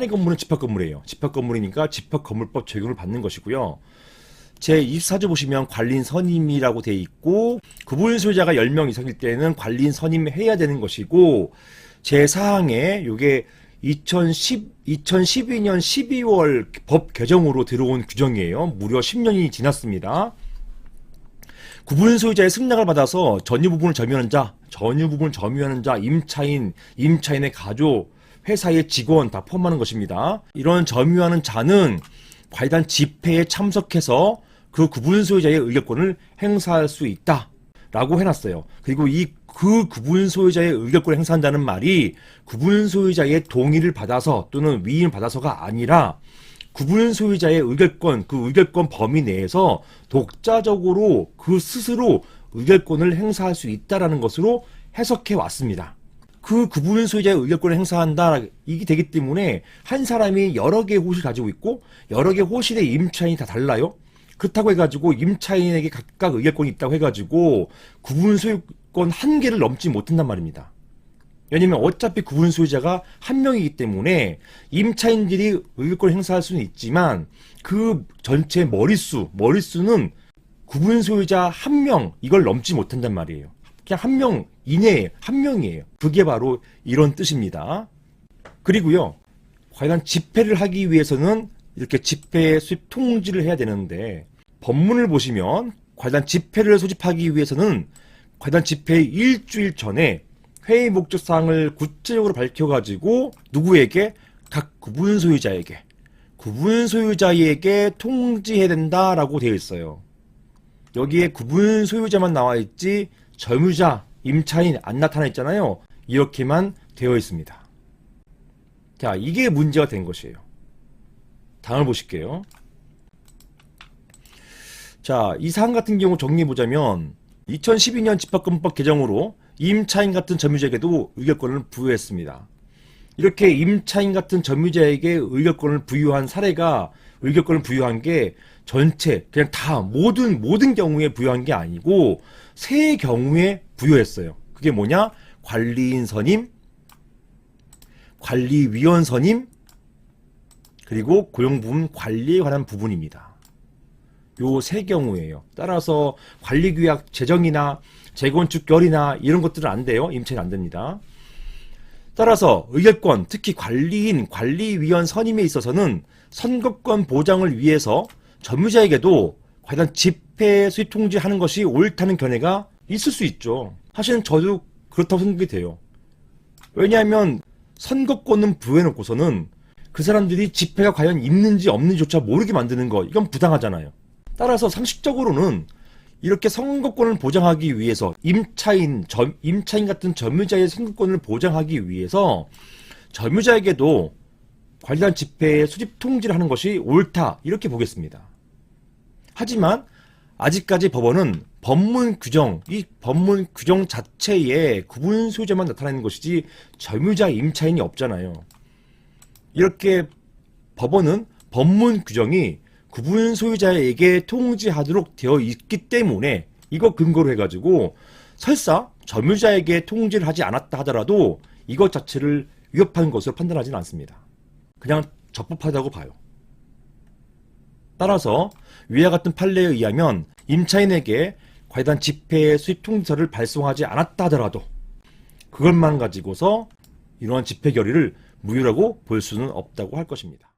사내 건물은 집합건물이에요. 집합건물이니까 집합건물법 적용을 받는 것이고요. 제24조 보시면 관리인 선임이라고 되어 있고 구분 소유자가 10명 이상일 때는 관리인 선임해야 되는 것이고 제4항에 요게 2012년 12월 법 개정으로 들어온 규정이에요. 무려 10년이 지났습니다. 구분 소유자의 승낙을 받아서 전유 부분을 점유하는 자, 임차인의 가족, 회사의 직원 다 포함하는 것입니다. 이런 점유하는 자는 관련 집회에 참석해서 그 구분 소유자의 의결권을 행사할 수 있다 라고 해놨어요. 그리고 그 구분 소유자의 의결권을 행사한다는 말이 구분 소유자의 동의를 받아서 또는 위임을 받아서가 아니라 구분 소유자의 의결권, 그 의결권 범위 내에서 독자적으로 그 스스로 의결권을 행사할 수 있다라는 것으로 해석해 왔습니다. 그 구분 소유자의 의결권을 행사한다 이게 되기 때문에 한 사람이 여러 개의 호실을 가지고 있고 여러 개의 호실의 임차인이 다 달라요. 그렇다고 해가지고 임차인에게 각각 의결권이 있다고 해가지고 구분 소유권 한 개를 넘지 못한단 말입니다. 왜냐면 어차피 구분 소유자가 한 명이기 때문에 임차인들이 의결권을 행사할 수는 있지만 그 전체 머릿수는 구분 소유자 한 명 이걸 넘지 못한단 말이에요. 그냥 한 명 이내에 한 명이에요. 그게 바로 이런 뜻입니다. 그리고요, 관련 집회를 하기 위해서는 이렇게 집회 수입 통지를 해야 되는데 법문을 보시면 관련 집회를 소집하기 위해서는 관련 집회 일주일 전에 회의 목적 사항을 구체적으로 밝혀가지고 누구에게 각 구분 소유자에게 통지해야 된다라고 되어 있어요. 여기에 구분 소유자만 나와 있지 점유자, 임차인 안 나타나 있잖아요. 이렇게만 되어 있습니다. 자, 이게 문제가 된 것이에요. 다음을 보실게요. 자, 이 사항 같은 경우 정리해보자면 2012년 집합건법 개정으로 임차인 같은 점유자에게도 의결권을 부여했습니다. 이렇게 임차인 같은 점유자에게 의결권을 부여한 게 전체 그냥 다 모든 경우에 부여한 게 아니고 세 경우에 부여했어요. 그게 뭐냐? 관리인 선임, 관리위원 선임, 그리고 고용부문 관리에 관한 부분입니다. 요 세 경우예요. 따라서 관리규약 제정이나 재건축 결의나 이런 것들은 안 돼요. 임차인 안 됩니다. 따라서 의결권, 특히 관리인, 관리위원 선임에 있어서는 선거권 보장을 위해서 점유자에게도 관련 집회 수입 통지하는 것이 옳다는 견해가 있을 수 있죠. 사실은 저도 그렇다고 생각이 돼요. 왜냐하면 선거권은 부여해놓고서는 그 사람들이 집회가 과연 있는지 없는지조차 모르게 만드는 거, 이건 부당하잖아요. 따라서 상식적으로는 이렇게 선거권을 보장하기 위해서 임차인 같은 점유자의 선거권을 보장하기 위해서 점유자에게도 관련 집회에 수집 통지를 하는 것이 옳다 이렇게 보겠습니다. 하지만 아직까지 법원은 이 법문 규정 자체에 구분 소유자만 나타나는 것이지 점유자 임차인이 없잖아요. 이렇게 법원은 법문 규정이 구분 소유자에게 통지하도록 되어 있기 때문에 이거 근거로 해가지고 설사 점유자에게 통지를 하지 않았다 하더라도 이것 자체를 위협하는 것으로 판단하지는 않습니다. 그냥 적법하다고 봐요. 따라서 위와 같은 판례에 의하면 임차인에게 관련 집회 수입 통지서를 발송하지 않았다 하더라도 그것만 가지고서 이러한 집회 결의를 무효라고 볼 수는 없다고 할 것입니다.